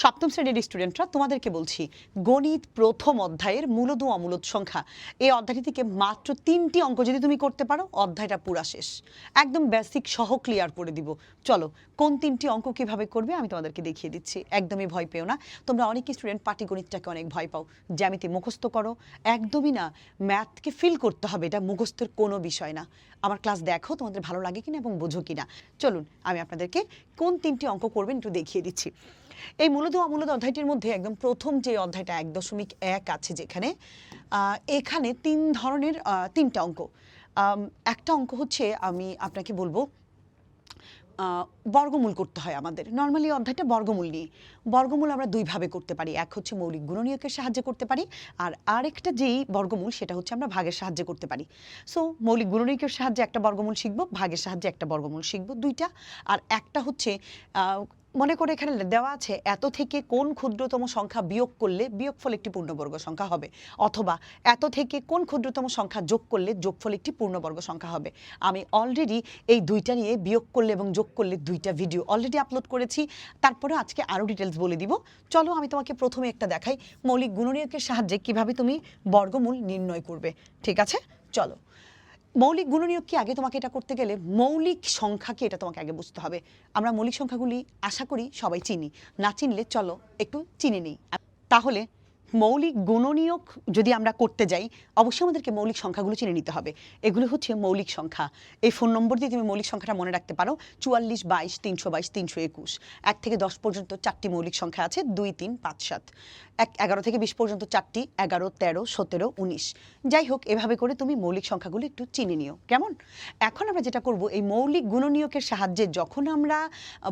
সপ্তম শ্রেণীর স্টুডেন্টরা তোমাদেরকে বলছি গণিত প্রথম অধ্যায়ের মূলদ ও অমূলদ সংখ্যা এই অধ্যায়টি থেকে মাত্র 3টি অঙ্ক যদি তুমি করতে পারো অধ্যায়টা পুরা শেষ। একদম বেসিক সহ ক্লিয়ার করে দিব। চলো কোন 3টি অঙ্ক কিভাবে করবে আমি তোমাদেরকে দেখিয়ে দিচ্ছি। একদমই ভয় পেও না। তোমরা অনেক স্টুডেন্ট পাটিগণিতটাকে অনেক ভয় পাও, জ্যামিতি মুখস্থ করো। একদমই না, ম্যাথকে ফিল করতে হবে, এটা মুখস্থের কোনো বিষয় না। আমার ক্লাস দেখো তোমাদের ভালো লাগে কিনা এবং বোঝো কিনা। চলুন আমি আপনাদেরকে কোন 3টি অঙ্ক করবেন একটু দেখিয়ে দিচ্ছি। এই মূলদ ও অমূলদ অধ্যায়টির মধ্যে একদম প্রথম যে অধ্যায়টা 1.1 আছে, যেখানে এখানে 3 ধরনের 3টা অঙ্ক। একটা অঙ্ক হচ্ছে আমি আপনাকে বলবো বর্গমূল করতে হয় আমাদের। নর্মালি অধ্যায়টা বর্গমূল নিয়ে। বর্গমূল আমরা দুইভাবে করতে পারি, এক হচ্ছে মৌলিক গুণনীয়কের সাহায্যে করতে পারি, আর আরেকটা যেই বর্গমূল সেটা হচ্ছে আমরা ভাগের সাহায্যে করতে পারি। সো মৌলিক গুণনীয়কের সাহায্যে একটা বর্গমূল শিখবো, ভাগের সাহায্যে একটা বর্গমূল শিখবো, দুইটা। আর একটা হচ্ছে মনে করে এখানে দেওয়া আছে এত থেকে কোন ক্ষুদ্রতম সংখ্যা বিয়োগ করলে বিয়োগফল একটি পূর্ণবর্গ সংখ্যা হবে, অথবা এত থেকে কোন ক্ষুদ্রতম সংখ্যা যোগ করলে যোগফল একটি পূর্ণবর্গ সংখ্যা হবে। আমি অলরেডি এই দুইটা নিয়ে বিয়োগ করলে এবং যোগ করলে দুইটা ভিডিও অলরেডি আপলোড করেছি। তারপরে আজকে আরও ডিটেলস বলে দিব। চলো আমি তোমাকে প্রথমে একটা দেখাই মৌলিক গুণনীয়কের সাহায্যে কিভাবে তুমি বর্গমূল নির্ণয় করবে। ঠিক আছে, চলো। মৌলিক গুণনীয়ক কি, আগে তোমাকে এটা করতে গেলে মৌলিক সংখ্যাকে এটা তোমাকে আগে বুঝতে হবে। আমরা মৌলিক সংখ্যাগুলি আশা করি সবাই চিনি, না চিনলে চলো একটু চিনে নিই। তাহলে মৌলিক গুণনীয়ক যদি আমরা করতে যাই অবশ্যই আমাদেরকে মৌলিক সংখ্যাগুলো চিনে নিতে হবে। এগুলো হচ্ছে মৌলিক সংখ্যা। এই ফোন নম্বর দিয়ে তুমি মৌলিক সংখ্যাটা মনে রাখতে পারো, 44, 22, 322, 321। 1 থেকে 10 পর্যন্ত 4টি মৌলিক সংখ্যা আছে, 2, 3, 5, 7। 11 থেকে 20 পর্যন্ত 4টি, 11, 13, 17, 19। যাই হোক, এভাবে করে তুমি মৌলিক সংখ্যাগুলো একটু চিনে নিও, কেমন? এখন আমরা যেটা করব, এই মৌলিক গুণনীয়কের সাহায্যে যখন আমরা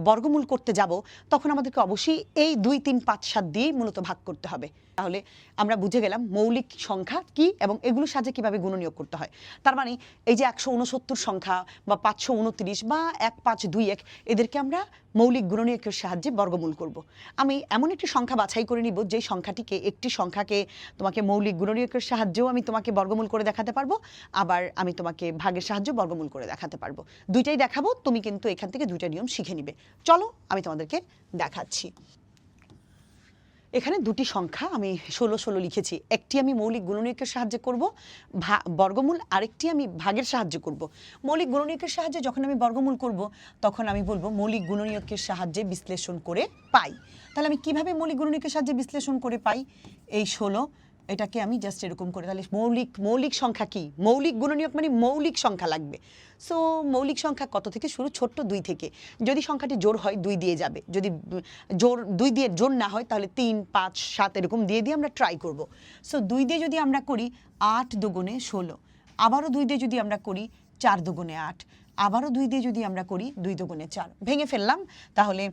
বর্গমূল করতে যাব তখন আমাদেরকে অবশ্যই এই 2, 3, 5, 7 দিয়েই মূলত ভাগ করতে হবে। তাহলে আমরা বুঝে গেলাম মৌলিক সংখ্যা কি এবং এগুলোর সাহায্যে কিভাবে গুণনীয়ক করতে হয়। তার মানে এই যে 169 সংখ্যা বা 529 বা 1521 এদেরকে আমরা মৌলিক গুণনীয়কের সাহায্যে বর্গমূল করব। আমি এমন একটি সংখ্যা বাছাই করে নিব যেই সংখ্যাটিকে, একটি সংখ্যাকে তোমাকে মৌলিক গুণনীয়কের সাহায্যেও আমি তোমাকে বর্গমূল করে দেখাতে পারবো, আবার আমি তোমাকে ভাগের সাহায্যে বর্গমূল করে দেখাতে পারবো। দুইটাই দেখাবো, তুমি কিন্তু এখান থেকে দুইটা নিয়ম শিখে নিবে। চলো আমি তোমাদেরকে দেখাচ্ছি। এখানে দুটি সংখ্যা আমি 16 লিখেছি। একটি আমি মৌলিক গুণনীয়কের সাহায্যে করব বর্গমূল, আরেকটি আমি ভাগের সাহায্যে করব। মৌলিক গুণনীয়কের সাহায্যে যখন আমি বর্গমূল করব তখন আমি বলবো মৌলিক গুণনীয়কের সাহায্যে বিশ্লেষণ করে পাই। তাহলে আমি কিভাবে মৌলিক গুণনীয়কের সাহায্যে বিশ্লেষণ করে পাই? এই 16 এটাকে আমি জাস্ট এরকম করে, তাহলে মৌলিক সংখ্যা কি? মৌলিক গুণনীয়ক মানে মৌলিক সংখ্যা লাগবে। সো মৌলিক সংখ্যা কত থেকে শুরু? ছোট্ট 2 থেকে। যদি সংখ্যাটি জোড় হয় 2 দিয়ে যাবে, যদি জোড় 2 দিয়ে জোড় না হয় তাহলে 3, 5, 7 এরকম দিয়ে আমরা ট্রাই করব। সো 2 দিয়ে যদি আমরা করি 8 দুগুণে 16, আবারও 2 দিয়ে যদি আমরা করি 4 দুগুণে 8, আবারও 2 দিয়ে যদি আমরা করি 2 দুগুণে 4, ভেঙে ফেললাম। তাহলে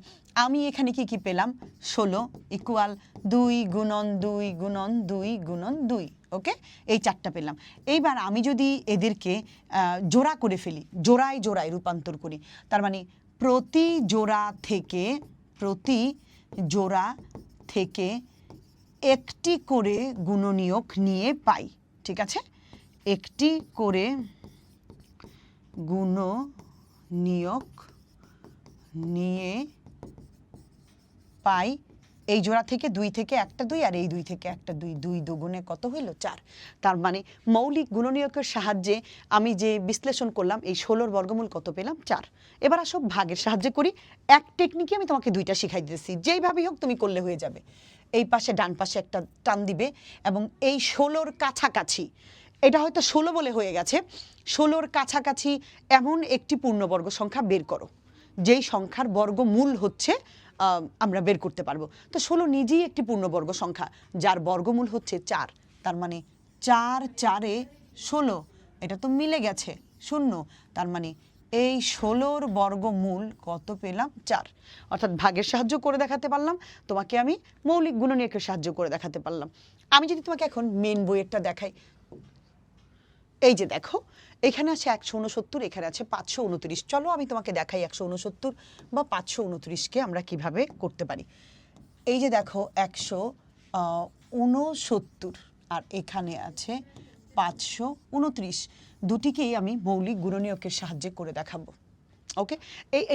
আমি এখানে কি পেলাম? 16 ইকুয়াল 2 গুণন 2 গুণন 2 গুণন 2। ওকে, এই 4টা পেলাম। এইবার আমি যদি এদেরকে জোড়া করে ফেলি, জোড়ায় জোড়ায় রূপান্তর করি, তার মানে প্রতি জোড়া থেকে একটি করে গুণনীয়ক নিয়ে পাই। ঠিক আছে, একটি করে গুণনীয়ক নিয়ে পাই। এই জোড়া থেকে 2 থেকে একটা 2 আর এই 2 থেকে একটা 2, 2 দুগুণে কত হইল? 4। তার মানে মৌলিক গুণনীয়কের সাহায্যে আমি যে বিশ্লেষণ করলাম এই 16 বর্গমূল কত পেলাম? 4। এবার আসো ভাগের সাহায্যে করি। এক টেকনিকে আমি তোমাকে 2টা শিখাই দিতেছি, যেইভাবেই হোক তুমি করলে হয়ে যাবে। এই পাশে ডান পাশে একটা টান দিবে এবং এই 16র কাছাকাছি, এটা হয়তো 16 বলে হয়ে গেছে, 16র কাছাকাছি এমন একটি পূর্ণবর্গ সংখ্যা বের করো যেই সংখ্যার বর্গমূল হচ্ছে আমরা বের করতে পারবো। তো 16 নিজেই একটি পূর্ণবর্গ সংখ্যা যার বর্গমূল হচ্ছে 4। তার মানে 4, 4 16, এটা তো মিলে গেছে 0। তার মানে এই 16র বর্গমূল কত পেলাম? 4। অর্থাৎ ভাগের সাহায্য করে দেখাতে পারলাম, তোমাকে আমি মৌলিক গুণনীয়কের সাহায্য করে দেখাতে পারলাম। আমি যদি তোমাকে এখন মেন বইয়েরটা দেখাই, এই যে দেখো এখানে আছে 169, এখানে আছে 529। চলো আমি তোমাকে দেখাই 169 বা 529কে আমরা কিভাবে করতে পারি। এই যে দেখো 169 আর এখানে আছে 529, দুটিকেই আমি মৌলিক গুণনীয়কের সাহায্যে করে দেখাবো। ওকে,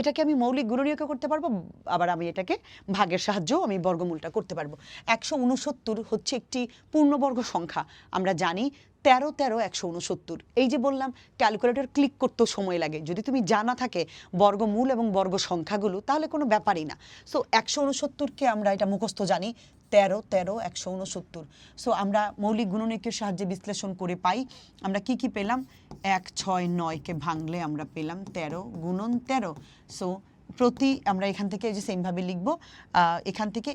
এটাকে আমি মৌলিক গুণনীয়কে করতে পারবো, আবার আমি এটাকে ভাগের সাহায্যেও আমি বর্গমূলটা করতে পারবো। 169 হচ্ছে একটি পূর্ণবর্গ সংখ্যা। আমরা জানি 13 13 169। এই যে বললাম ক্যালকুলেটর ক্লিক করতেও সময় লাগে, যদি তুমি জানা থাকে বর্গমূল এবং বর্গ সংখ্যাগুলো তাহলে কোনো ব্যাপারই না। সো 169কে আমরা এটা মুখস্থ জানি, 13 13 169। সো আমরা মৌলিক গুণনীয়কের সাহায্যে বিশ্লেষণ করে পাই আমরা কি কি পেলাম, 1 6 9কে ভাঙলে আমরা পেলাম 13 গুণন 13। সো প্রতি আমরা এখান থেকে যে সেমভাবে লিখব, এখান থেকে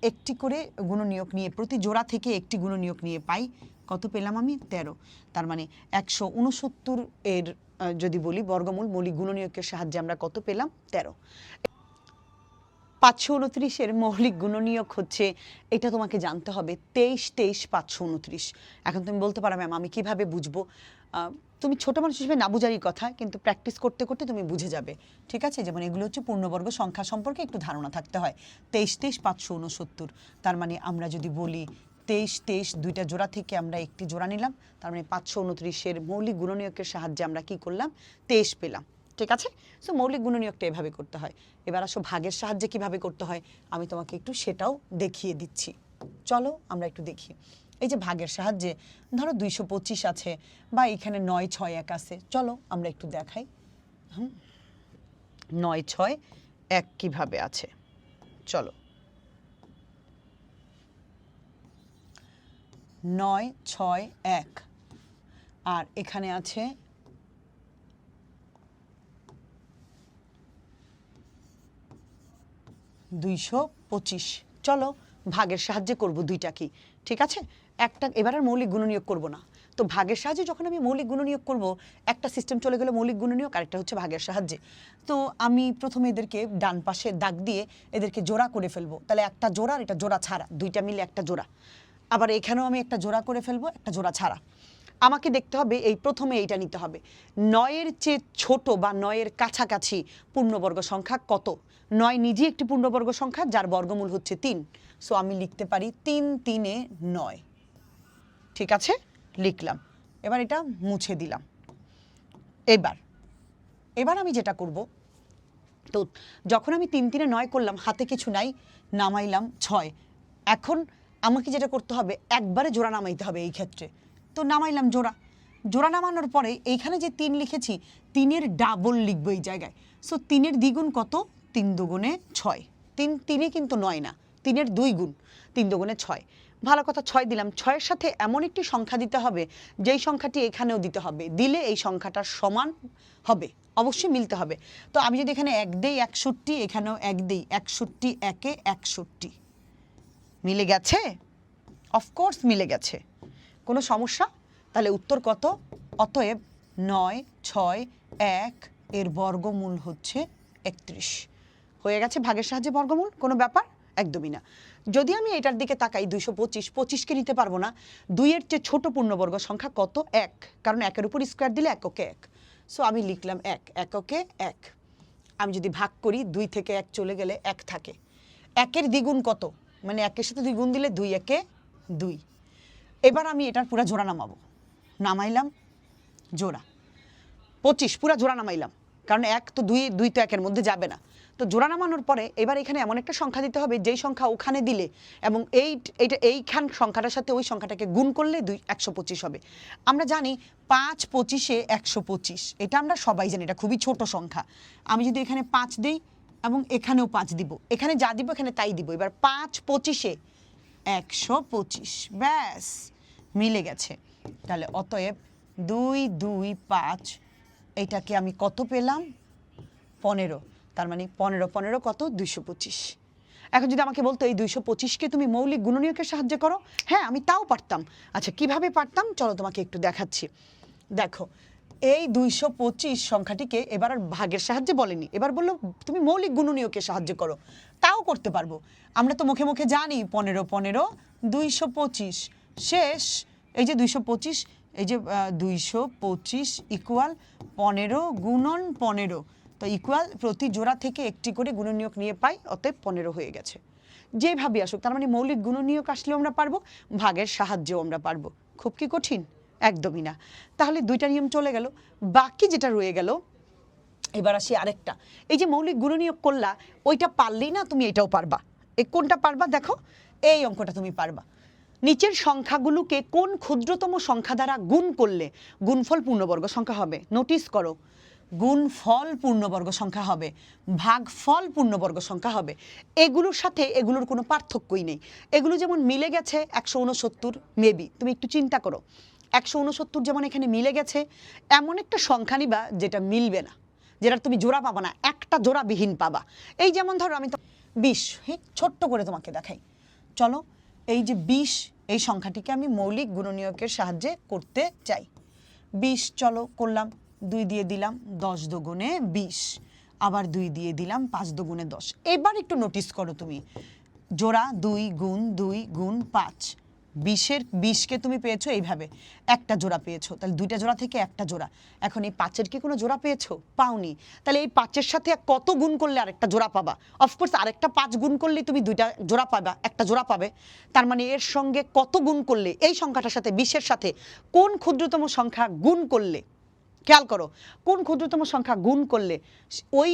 একটি করে গুণনীয়ক নিয়ে প্রতি জোড়া থেকে একটি গুণনীয়ক নিয়ে পাই, কত পেলাম আমি 13। তার মানে 169 এর যদি বলি বর্গমূল মৌলিক গুণনীয়কের সাহায্যে আমরা কত পেলাম 13। 529 মৌলিক গুণনীয়ক হচ্ছে, এটা তোমাকে জানতে হবে 23 23 529। এখন তুমি বলতে পারো ম্যাম আমি কিভাবে বুঝবো, তুমি ছোট মানুষ হিসেবে না বুঝারই কথা, কিন্তু প্র্যাকটিস করতে করতে তুমি বুঝে যাবে, ঠিক আছে। যেমন এগুলো হচ্ছে পূর্ণবর্গ সংখ্যা সম্পর্কে একটু ধারণা থাকতে হয়। 23 23 569, তার মানে আমরা যদি বলি 23 23 দুইটা জোড়া থেকে আমরা একটি জোড়া নিলাম, তার মানে 529 মৌলিক গুণনীয়কের সাহায্যে আমরা কি করলাম 23 পেলাম, ঠিক আছে। সো মৌলিক গুণনীয়কটা এভাবে করতে হয়। এবার আসো ভাগের সাহায্যে কিভাবে করতে হয় আমি তোমাকে একটু সেটাও দেখিয়ে দিচ্ছি, চলো আমরা একটু দেখি। এই যে ভাগের সাহায্যে ধরো 225 আছে বা এখানে 9 6 1 আছে, চলো আমরা একটু দেখাই। 9 6 1 কিভাবে আছে, চলো। 9 6 1 আর এখানে আছে 225। চলো ভাগের সাহায্যে করব দুইটা কি, ঠিক আছে। একটা এবার আর মৌলিক গুণনীয়ক করব না, তো ভাগের সাহায্যে যখন আমি মৌলিক গুণনীয়ক করব একটা সিস্টেম চলে গেল মৌলিক গুণনীয়ক, আরেকটা হচ্ছে ভাগের সাহায্যে। তো আমি প্রথমে এদেরকে ডান পাশে দাগ দিয়ে এদেরকে জোড়া করে ফেলবো, তাহলে একটা জোড়া আর এটা জোড়া ছাড়া, দুইটা মিলে একটা জোড়া। আবার এখানেও আমি একটা জোড়া করে ফেলবো, একটা জোড়া ছাড়া। আমাকে দেখতে হবে এই প্রথমে এইটা নিতে হবে, 9-এর চেয়ে ছোট বা 9-এর কাছাকাছি পূর্ণবর্গ সংখ্যা কত। 9 নিজেই একটি পূর্ণবর্গ সংখ্যা যার বর্গমূল হচ্ছে 3। সো আমি লিখতে পারি 3 3 এ 9, ঠিক আছে, লিখলাম। এবার এটা মুছে দিলাম। এবার আমি যেটা করব, তো যখন আমি 3 3 এ 9 করলাম হাতে কিছু নাই, নামাইলাম 6। এখন আমাকে যেটা করতে হবে একবারে জোড়া নামাইতে হবে এই ক্ষেত্রে, তো নামাইলাম জোড়া। জোড়া নামানোর পরে এইখানে যে 3 লিখেছি 3-এর ডাবল লিখবো এই জায়গায়। সো 3-এর দ্বিগুণ কত, 3 দুগুণে 6। 3 3-এ কিন্তু 9 না, 3-এর 2 গুণ, 3 দুগুণে 6। ভালো কথা 6 দিলাম, 6-এর সাথে এমন একটি সংখ্যা দিতে হবে যেই সংখ্যাটি এখানেও দিতে হবে, দিলে এই সংখ্যাটার সমান হবে, অবশ্যই মিলতে হবে। তো আমি যদি এখানে 1 দেই 61, এখানেও 1 দেই 61, 1-এ 61, মিলে গেছে, অফকোর্স মিলে গেছে, কোনো সমস্যা। তাহলে উত্তর কত, অতএব 9 6 1 এর বর্গমূল হচ্ছে 31। হয়ে গেছে ভাগের সাহায্যে বর্গমূল, কোনো ব্যাপার একদমই না। যদি আমি এটার দিকে তাকাই 225, 25কে নিতে পারবো না, 2-এর চেয়ে ছোট পূর্ণবর্গ সংখ্যা কত 1, কারণ 1-এর উপর স্কোয়ার দিলে এককে 1। সো আমি লিখলাম 1 এককে 1। আমি যদি ভাগ করি 2 থেকে 1 চলে গেলে 1 থাকে। 1-এর দ্বিগুণ কত, মানে 1-এর সাথে 2 গুণ দিলে 2 একে 2। এবার আমি এটার পুরা জোড়া নামাবো, নামাইলাম জোড়া 25 পুরা জোড়া নামাইলাম, কারণ 1 তো 2 তো 1-এর মধ্যে যাবে না। তো জোড়া নামানোর পরে এবার এখানে এমন একটা সংখ্যা দিতে হবে যেই সংখ্যা ওখানে দিলে এবং এইখান সংখ্যাটার সাথে ওই সংখ্যাটাকে গুণ করলে 125 হবে। আমরা জানি 5 25-এ 125, এটা আমরা সবাই জানি, এটা খুবই ছোট সংখ্যা। আমি যদি এখানে 5 দিই এবং এখানেও 5 দিব, এখানে যা দিব এখানে তাই দিব। এবার 5 25-এ 125, ব্যাস মিলে গেছে। তাহলে অতএব 2 2 5, এইটাকে আমি কত পেলাম 15, তার মানে 15 15 কত 225। এখন যদি আমাকে বলতো এই 225কে তুমি মৌলিক গুণনীয়কের সাহায্যে করো, হ্যাঁ আমি তাও পারতাম। আচ্ছা কিভাবে পারতাম চলো তোমাকে একটু দেখাচ্ছি। দেখো এই 225 সংখ্যাটিকে এবার আর ভাগের সাহায্যে বলেনি, এবার বললো তুমি মৌলিক গুণনীয়কের সাহায্যে করো, তাও করতে পারবো। আমরা তো মুখে মুখে জানি 15 15 225 শেষ। এই যে 225, এই যে 225 ইকুয়াল 15 গুণন 15, তো ইকুয়াল প্রতি জোড়া থেকে একটি করে গুণনীয়ক নিয়ে পাই, অতএব 15 হয়ে গেছে। যেভাবে আসুক, তার মানে মৌলিক গুণনীয়ক আসলেও আমরা পারবো, ভাগের সাহায্যেও আমরা পারবো। খুব কি কঠিন, একদমই না। তাহলে দুইটা নিয়ম চলে গেল, বাকি যেটা রয়ে গেল এবার আসি আরেকটা, এই যে মৌলিক গুণনীয়ক করলা, ওইটা পারলেই না তুমি এটাও পারবা। এই কোনটা পারবা দেখো, এই অঙ্কটা তুমি পারবা। নিচের সংখ্যাগুলোকে কোন ক্ষুদ্রতম সংখ্যা দ্বারা গুণ করলে গুণফল পূর্ণবর্গ সংখ্যা হবে? নোটিস করো, গুণফল পূর্ণবর্গ সংখ্যা হবে, ভাগফল পূর্ণবর্গ সংখ্যা হবে। এগুলোর সাথে এগুলোর কোনো পার্থক্যই নেই। এগুলো যেমন মিলে গেছে 169 মেবি, তুমি একটু চিন্তা করো, 169 যেমন এখানে মিলে গেছে, এমন একটা সংখ্যা নিবা যেটা মিলবে না, যেটা তুমি জোড়া পাবা না, একটা জোড়া বিহীন পাবা। এই যেমন ধরো আমি তো 20, হ্যাঁ ছোট্ট করে তোমাকে দেখাই, চলো এই যে 20, এই সংখ্যাটিকে আমি মৌলিক গুণনীয়কের সাহায্যে করতে চাই। 20 চলো করলাম, 2 দিয়ে দিলাম 10 দুগুণে 20, আবার 2 দিয়ে দিলাম 5 দুগুণে 10। এবার একটু নোটিস করো তুমি, জোড়া 2 গুণ 2 গুণ 5, 20কে তুমি পেয়েছো এইভাবে, একটা জোড়া পেয়েছো, তাহলে দুইটা জোড়া থেকে একটা জোড়া। এখন এই 5-এর কি কোনো জোড়া পেয়েছো? পাওনি। তাহলে এই 5-এর সাথে কত গুণ করলে আরেকটা জোড়া পাবা? অফকোর্স আরেকটা 5 গুণ করলে তুমি দুইটা জোড়া পাবা, একটা জোড়া পাবে। তার মানে এর সঙ্গে কত গুণ করলে, এই সংখ্যাটার সাথে 20-এর সাথে কোন ক্ষুদ্রতম সংখ্যা গুণ করলে, খেয়াল করো, কোন ক্ষুদ্রতম সংখ্যা গুণ করলে ওই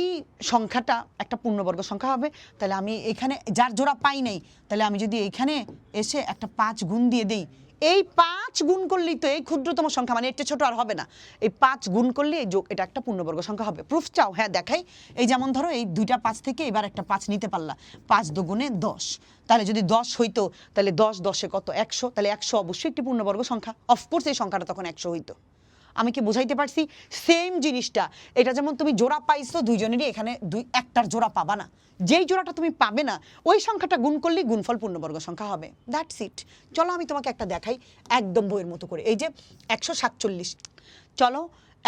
সংখ্যাটা একটা পূর্ণবর্গ সংখ্যা হবে। তাহলে আমি এখানে যার জোড়া পাই নাই, তাহলে আমি যদি এইখানে এসে একটা 5 গুণ দিয়ে দিই, এই 5 গুণ করলেই তো এই ক্ষুদ্রতম সংখ্যা, মানে এটা ছোট আর হবে না, এই 5 গুণ করলে এই যোগ, এটা একটা পূর্ণবর্গ সংখ্যা হবে। প্রুফ চাও? হ্যাঁ দেখাই। এই যেমন ধরো এই দুইটা 5 থেকে এবার একটা 5 নিতে পারলা, 5 দুগুণে 10, তাহলে যদি 10 হইতো, তাহলে 10 10-এ কত? 100, তাহলে 100 অবশ্যই একটি পূর্ণবর্গ সংখ্যা। অফকোর্স এই সংখ্যাটা তখন 100 হইতো। আমি কি বুঝাইতে পারছি? সেম জিনিসটা, এটা যেমন তুমি জোড়া পাইছো দুইজনেরই, এখানে একটার জোড়া পাবা না, যেই জোড়াটা তুমি পাবে না ওই সংখ্যাটা গুণ করলেই গুণফল পূর্ণবর্গ সংখ্যা হবে। That's it. চলো আমি তোমাকে একটা দেখাই একদম বইয়ের মতো করে। এই যে 147, চলো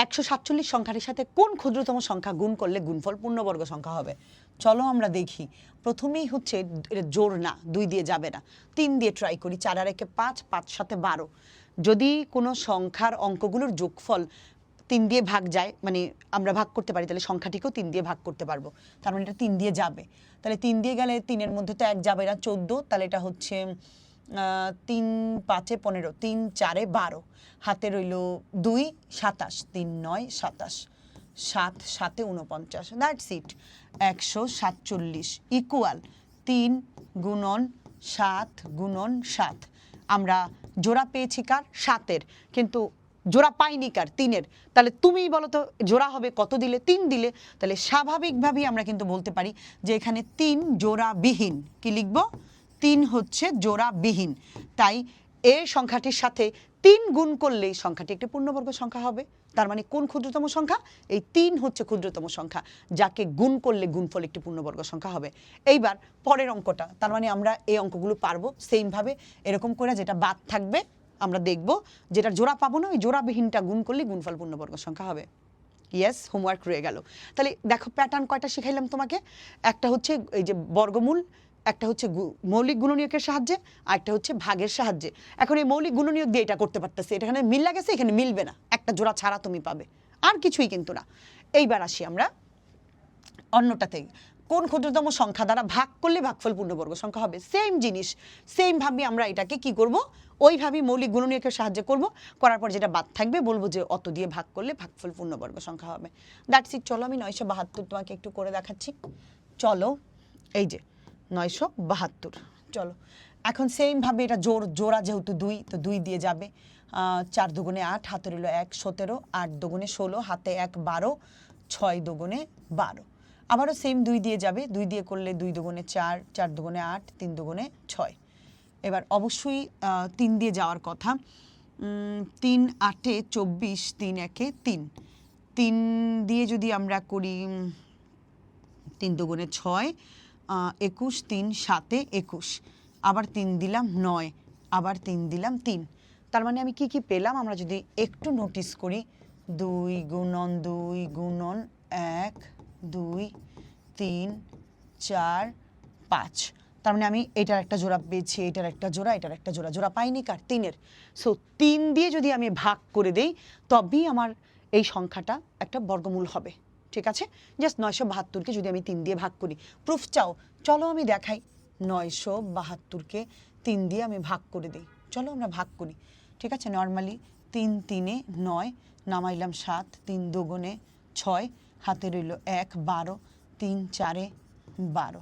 147 সংখ্যাটির সাথে কোন ক্ষুদ্রতম সংখ্যা গুণ করলে গুণফল পূর্ণবর্গ সংখ্যা হবে? চলো আমরা দেখি। প্রথমেই হচ্ছে জোর না, 2 দিয়ে যাবে না, 3 দিয়ে ট্রাই করি। 4 আর 1-এ 5, 5 7-এ 12। যদি কোনো সংখ্যার অঙ্কগুলোর যোগফল 3 দিয়ে ভাগ যায়, মানে আমরা ভাগ করতে পারি, তাহলে সংখ্যাটিকেও 3 দিয়ে ভাগ করতে পারবো। তার মানে এটা 3 দিয়ে যাবে। তাহলে 3 দিয়ে গেলে 3-এর মধ্যে তো 1 যাবে না, 14, তাহলে এটা হচ্ছে 3 5-এ 15, 3 4-এ 12, হাতে রইল 2 27, 3 9 27, 7 7-এ 49। That's it. 147 ইকুয়াল 3 গুণন 7 গুণন 7। আমরা জোড়া পেয়েছি কার? 7-এর, কিন্তু জোড়া পাইনি কার? 3-এর। তাহলে তুমিই বলো তো জোড়া হবে কত দিলে? 3 দিলে। তাহলে স্বাভাবিকভাবেই আমরা কিন্তু বলতে পারি যে এখানে 3 জোড়াবিহীন। কি লিখব? 3 হচ্ছে জোড়াবিহীন। তাই এই সংখ্যাটির সাথে 3 গুণ করলেই সংখ্যাটি একটি পূর্ণবর্গ সংখ্যা হবে। তার মানে কোন ক্ষুদ্রতম সংখ্যা? এই 3 হচ্ছে ক্ষুদ্রতম সংখ্যা, যাকে গুণ করলে গুণফল একটি পূর্ণবর্গ সংখ্যা হবে। এইবার পরের অঙ্কটা, তার মানে আমরা এই অঙ্কগুলো পারবো সেমভাবে, এরকম করে যেটা বাদ থাকবে আমরা দেখব, যেটা জোড়া পাবো না ওই জোড়াবিহীনটা গুণ করলে গুণফল পূর্ণবর্গ সংখ্যা হবে। ইয়েস, হোমওয়ার্ক রয়ে গেল। তাহলে দেখো প্যাটার্ন কয়টা শিখাইলাম তোমাকে। একটা হচ্ছে এই যে বর্গমূল, একটা হচ্ছে মৌলিক গুণনীয়কের সাহায্যে, আর একটা হচ্ছে ভাগের সাহায্যে। এখন এই মৌলিক গুণনীয়ক দিয়ে এটা করতে পারতেছে, এটা এখানে মিল লাগেছে, এখানে মিলবে না, একটা জোড়া ছাড়া তুমি পাবে, আর কিছুই কিন্তু না। এইবার আসি আমরা অন্যটাতে, কোন ক্ষুদ্রতম সংখ্যা দ্বারা ভাগ করলে ভাগফল পূর্ণবর্গ সংখ্যা হবে? সেম জিনিস, সেম ভাবে আমরা এটাকে কি করব, ওইভাবেই মৌলিক গুণনীয়কের সাহায্যে করব। করার পর যেটা বাদ থাকবে বলবো যে অত দিয়ে ভাগ করলে ভাগফল পূর্ণবর্গ সংখ্যা হবে। That's it. চলো আমি 972 তোমাকে একটু করে দেখাচ্ছি। চলো এই যে 972, চলো এখন সেম ভাবে এটা জোড়া যেহেতু 2, তো 2 দিয়ে যাবে। 4 দুগুণে 8, হাতে রইল 1 17, 8 দুগুণে 16, হাতে 1 12, 6 দুগুণে 12। আবারও সেম 2 দিয়ে যাবে, 2 দিয়ে করলে 2 দুগুণে 4, 4 দুগুণে 8, 3 দুগুণে 6। এবার অবশ্যই 3 দিয়ে যাওয়ার কথা। 3 8-এ 24, 3 1-এ 3, 3 দিয়ে যদি আমরা করি 3 দুগুণে 6, 21, 3 7-এ 21, আবার 3 দিলাম 9, আবার 3 দিলাম 3। তার মানে আমি কি কি পেলাম আমরা যদি একটু নোটিস করি, 2 গুণন 2 গুণন 1 2 3 4 5। তার মানে আমি এটার একটা জোড়া পেয়েছি, এটার একটা জোড়া, এটার একটা জোড়া, জোড়া পাইনি কার? 3-এর। সো 3 দিয়ে যদি আমি ভাগ করে দেই তবেই আমার এই সংখ্যাটা একটা বর্গমূল হবে। ঠিক আছে? জাস্ট 972-কে যদি আমি 3 দিয়ে ভাগ করি। প্রুফ চাও? চলো আমি দেখাই। 972-কে 3 দিয়ে আমি ভাগ করে দিই। চলো আমরা ভাগ করি। ঠিক আছে? নর্মালি 3 3-এ 9, নামাইলাম 7, 3 দুগুণে 6, হাতে রইল 1, 12, 3 4 12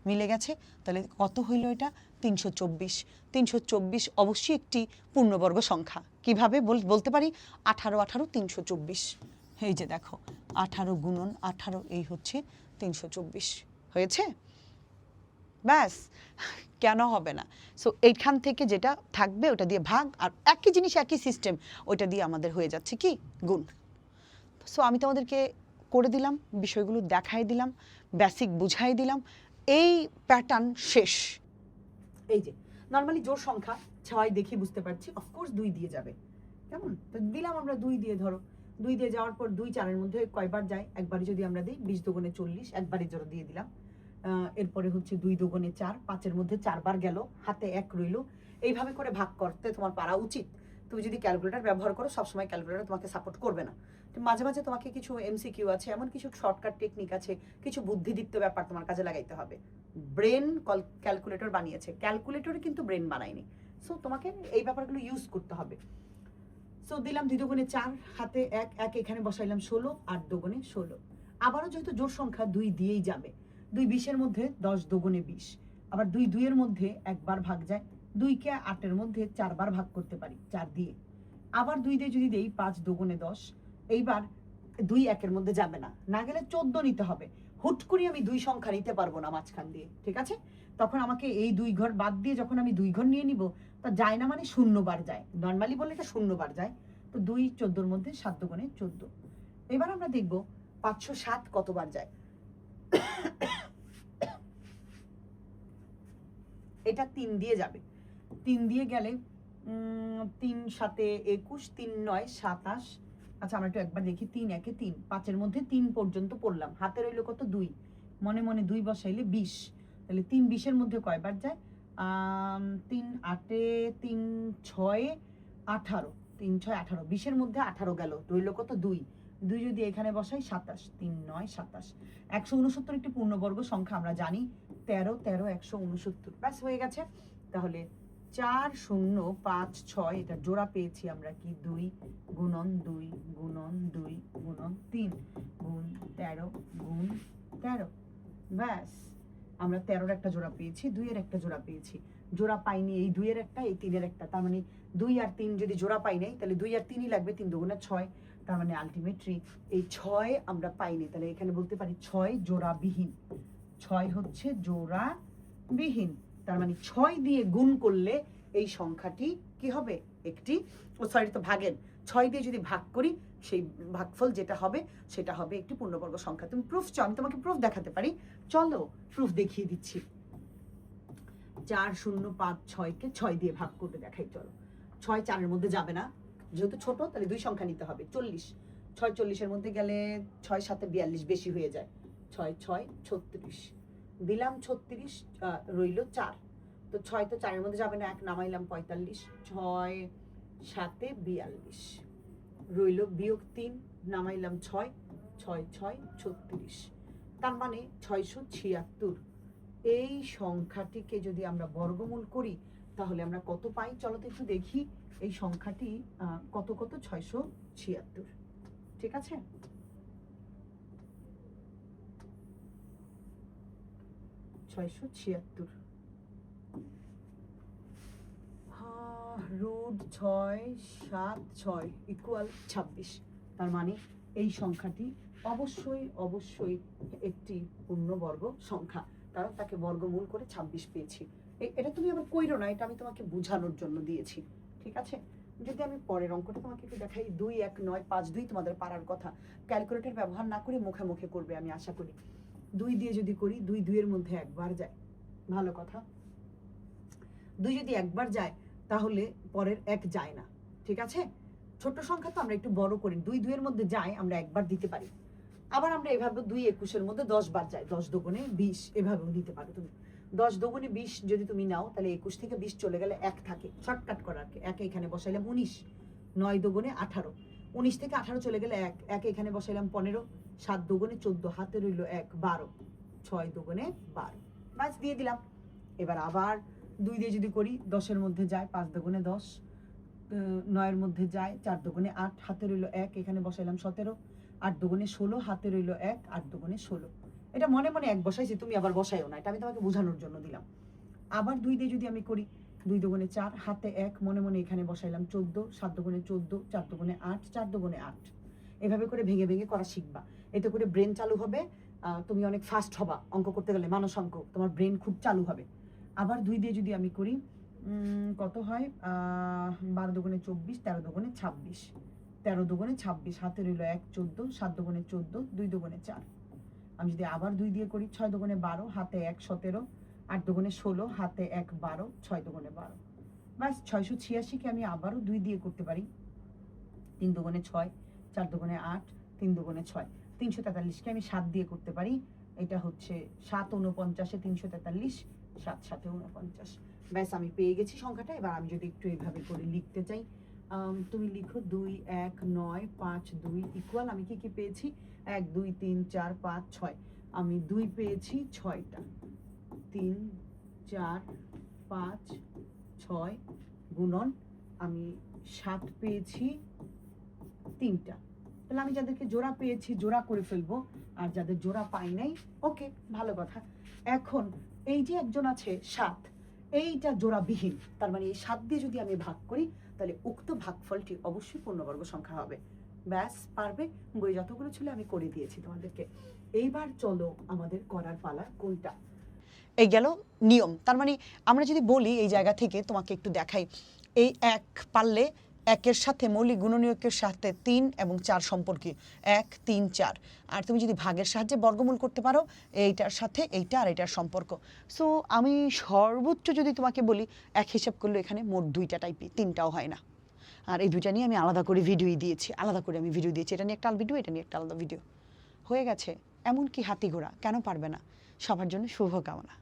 মিলে গেছে। তাহলে কত হইল এটা? 324। 324 অবশ্যই একটি পূর্ণবর্গ সংখ্যা। কিভাবে বলতে পারি? 18 18 324। এই যে দেখো 18 গুণন 18 এই হচ্ছে 324 হয়েছে। ব্যাস, কেন হবে না? সো এইখান থেকে যেটা থাকবে ওটা দিয়ে ভাগ, আর একই জিনিস একই সিস্টেম, ওইটা দিয়ে আমাদের হয়ে যাচ্ছে কি গুণ। সো আমি তোমাদেরকে করে দিলাম, বিষয়গুলো দেখাই দিলাম, বেসিক বুঝাই দিলাম, এই প্যাটার্ন শেষ। এই যে নর্মালি জোড় সংখ্যা 6 দেখে বুঝতে পারছি, অফকোর্স 2 দিয়ে যাবে, কেমন? তো দিলাম আমরা 2 দিয়ে, ধরো 2 দিয়ে যাওয়ার পর 2 4 এর মধ্যে কয়বার যায়? একবারই যদি আমরা দিই 20 দুগুণে 40, একবারই জোড়া দিয়ে দিলাম। এরপরে হচ্ছে 2 দুগুণে 4, 5 এর মধ্যে 4 বার গেল, হাতে 1 রইল। এইভাবে করে ভাগ করতে তোমার পারা উচিত। তুমি যদি ক্যালকুলেটর ব্যবহার করো, সবসময় ক্যালকুলেটর তোমাকে সাপোর্ট করবে না। মাঝে মাঝে তোমাকে কিছু এমসিকিউ আছে, এমন কিছু শর্টকাট টেকনিক আছে, কিছু বুদ্ধিদীপ্ত ব্যাপার তোমার কাজে লাগাইতে হবে। ব্রেন ক্যালকুলেটর বানিয়েছে, ক্যালকুলেটরে কিন্তু ব্রেন বানায়নি। সো তোমাকে এই ব্যাপারগুলো ইউজ করতে হবে। সো দিলাম 2 দুগুণে 4, হাতে 1 1 এখানে বসাইলাম 16, 8 দুগুণে 16। আবারও যেহেতু জোড় সংখ্যা 2 দিয়েই যাবে, 2 20 এর মধ্যে 10 দুগুণে 20, আবার 2 2 এর মধ্যে একবার ভাগ যায়, 2 কে 8 এর মধ্যে 4 বার ভাগ করতে পারি 4 দিয়ে। আবার 2 দিয়ে যদি দেই 5 দুগুণে 10, এইবার 2 1 এর মধ্যে যাবে না, না গেলে 14 নিতে হবে। হুট করে আমি 2 সংখ্যা নিতে পারবো না মাঝখান দিয়ে, ঠিক আছে? তখন আমাকে এই 2 ঘর বাদ দিয়ে যখন আমি 2 ঘর নিয়ে নিব, তা যায় না মানে 0 বার যায়, নর্মালি বললে এটা 0 বার যায়। তো 2 14 এর মধ্যে 7 দুগুণে 14। এবার আমরা দেখব 507 কতবার যায়। এটা 3 দিয়ে যাবে, 3 দিয়ে গেলে 3 7 21, 3 9 27। আচ্ছা আমরা একটু একবার দেখি, 3 1 3, 5 এর মধ্যে 3 পর্যন্ত পড়লাম, হাতে রইল কত? 2, মনে মনে 2 বসাইলে 20। তাহলে 3 20 এর মধ্যে কয়বার যায়? 3 8 3 6 18, 3 6 18, 20 এর মধ্যে 18 গেল, রইল কত? 2 2 যদি এখানে বসাই 27, 3 9 27। 169 একটি পূর্ণবর্গ সংখ্যা আমরা জানি, 13 13 169। ব্যাস হয়ে গেছে। তাহলে 4 0 5 6 এটা জোড়া পেয়েছি আমরা কি? 2 গুণন 2 গুণন 2 গুণন 3 গুণ 13 গুণ 13। ব্যাস, আমরা 13 এর একটা জোড়া পেয়েছি, 2 এর একটা জোড়া পেয়েছি। জোড়া পাইনি এই 2 এর একটা, এই 3 এর একটা, তার মানে 2 আর 3 যদি জোড়া পাই নাই, তাহলে 2 আর 3ই লাগবে, 3 দুগুণে 6, তার মানে আলটিমেটলি এই 6 আমরা পাইনি। তাহলে এখানে বলতে পারি 6 জোড়াবিহীন। 6 হচ্ছে জোড়াবিহীন, তার মানে 6 দিয়ে গুণ করলে এই সংখ্যাটি কি হবে? একটি, তো ভাগের, 6 দিয়ে যদি ভাগ করি সেই ভাগফল যেটা হবে সেটা হবে একটি পূর্ণবর্গ সংখ্যা। তুমি প্রুফ চাও? আমি তোমাকে প্রুফ দেখাতে পারি, চলো প্রুফ দেখিয়ে দিচ্ছি। 4 0 5 6 কে 6 দিয়ে ভাগ করতে দেখাই, চলো। 6 4 এর মধ্যে যাবে না, যেহেতু ছোট, তাহলে 2 সংখ্যা নিতে হবে। 40, 6 40 এর মধ্যে গেলে 6 7 42, বেশি হয়ে যায়। 6 6 36 দিলাম, 36 রইল 4। তো 6 তো 4 এর মধ্যে যাবে না, 1 নামাইলাম 45, 6 7 42 রইল বিয়োগ 3, নামাইলাম 6 6 6 36, তার মানে 676। এই সংখ্যাটিকে যদি আমরা বর্গমূল করি তাহলে আমরা কত পাই? চলো তো একটু দেখি এই সংখ্যাটি কত কত। 676, ঠিক আছে? Root 6 7 6 equal 26। তার মানে এই সংখ্যাটি অবশ্যই অবশ্যই একটি পূর্ণবর্গ সংখ্যা, কারণ তাকে বর্গমূল করে 26 পেয়েছি। এটা তুমি আবার কইরো না, এটা আমি তোমাকে বোঝানোর জন্য দিয়েছি, ঠিক আছে? যদি আমি পরের অঙ্কটা তোমাকে একটু দেখাই, 2 1 9 5 2 তোমাদের পারার কথা, ক্যালকুলেটর ব্যবহার না করে মুখে মুখে করবে আমি আশা করি। 2 দিয়ে যদি করি, 2 2 এর মধ্যে একবার যায়, ভালো কথা। 2 যদি একবার যায় তাহলে পরের 1 যায় না, ঠিক আছে? ছোট সংখ্যা তো আমরা একটু বড় করি, 2 2 এর মধ্যে যায়, আমরা একবার দিতে পারি। আবার আমরা এভাবে 2 21 এর মধ্যে 10 বার যায়, 10 দুগুণে 20, এভাবেও দিতে পারো তুমি। 10 দুগুণে 20 যদি তুমি নাও, তাহলে 21 থেকে 20 চলে গেলে 1 থাকে, শর্টকাট করার, 1 এখানে বসাইলাম 19, 9 দুগুণে 18, 19 থেকে 18 চলে গেলে 1 1 এখানে বসাইলাম 15, 7 দুগুণে 14, হাতে রইল 1 12, 6 দুগুণে 12, বাস দিয়ে দিলাম। এবার আবার 2 দিয়ে যদি করি, 10 এর মধ্যে যায়, 5 দুগুণে 10, 9 এর মধ্যে যায়, 4 দুগুণে 8, হাতে রইল 1 এখানে বসাইলাম 17, 8 দুগুণে 16, হাতে রইল 1, 8 দুগুণে 16। এটা মনে মনে 1 বসাইছি, তুমি আবার বসাইও না, এটা আমি তোমাকে বোঝানোর জন্য দিলাম। আবার 2 দিয়ে যদি আমি করি, 2 দুগুণে 4, হাতে 1, মনে মনে এখানে বসাইলাম 14, 7 দুগুণে 14, 4 দুগুণে 8, 4 দুগুণে 8। এভাবে করে ভেঙে ভেঙে করা শিখবা, এতে করে ব্রেন চালু হবে, তুমি অনেক ফাস্ট হবা অঙ্ক করতে গেলে, মানুষ অঙ্ক তোমার ব্রেন খুব চালু হবে। আবার 2 দিয়ে যদি আমি করি, কত হয়, 12 দুগুণে 24, 13 দুগুণে 26, 13 দুগুণে 26, হাতে রইল 1, 14, 7 দুগুণে 14, 2 দুগুণে 4। আমি যদি আবার 2 দিয়ে করি, 6 দুগুণে 12, হাতে 1, 17, 8 দুগুণে 16, হাতে 1, 12, 6 দুগুণে 12। ব্যাস 686কে আমি আবারও 2 দিয়ে করতে পারি, 3 দুগুণে 6, 4 দুগুণে 8, 3 দুগুণে 6। 343কে আমি 7 দিয়ে করতে পারি, এটা হচ্ছে 7 49-এ 343, 7 7 49। ব্যাস আমি পেয়ে গেছি সংখ্যাটা। এবার আমি যদি একটু এইভাবে করে লিখতে চাই, তুমি লিখো 2 1 9 5 2 ইকুয়াল, আমি কি কি পেয়েছি, 1 2 3 4 5 6, আমি 2 পেয়েছি 6টা, 3 4 5 6 গুণন আমি 7 পেয়েছি 3টা। তাহলে আমি যাদেরকে জোড়া পেয়েছি জোড়া করে ফেলবো, আর যাদের জোড়া পাই নাই, ওকে, ভালো কথা। এখন এই যে একজন আছে 7, এইটা জোড়াবিহীন, তার মানে এই 7 দিয়ে যদি আমি ভাগ করি, তাহলে উক্ত ভাগফলটি অবশ্যই পূর্ণবর্গ সংখ্যা হবে। ব্যাস, পারবে। বই যতগুলো ছিল আমি করে দিয়েছি তোমাদেরকে। এইবার চলো আমাদের করার পালা কোনটা। এই গেল নিয়ম। তার মানে আমরা যদি বলি এই জায়গা থেকে তোমাকে একটু দেখাই, এই 1 পারলে 1-এর সাথে মৌলিক গুণনীয়কের সাথে 3 এবং 4 সম্পর্কে 1 3 4। আর তুমি যদি ভাগের সাহায্যে বর্গমূল করতে পারো, এইটার সাথে এইটা আর এইটার সম্পর্ক। সো আমি সর্বোচ্চ যদি তোমাকে বলি, এক হিসাব করলে এখানে মোট 2টা টাইপই, 3টাও হয় না। আর এই 2টা নিয়ে আমি আলাদা করে ভিডিওই দিয়েছি, আলাদা করে আমি ভিডিও দিয়েছি, এটা নিয়ে একটা ভিডিও, এটা নিয়ে একটা আলাদা ভিডিও হয়ে গেছে। এমনকি হাতি ঘোড়া কেন পারবে না? সবার জন্য শুভকামনা।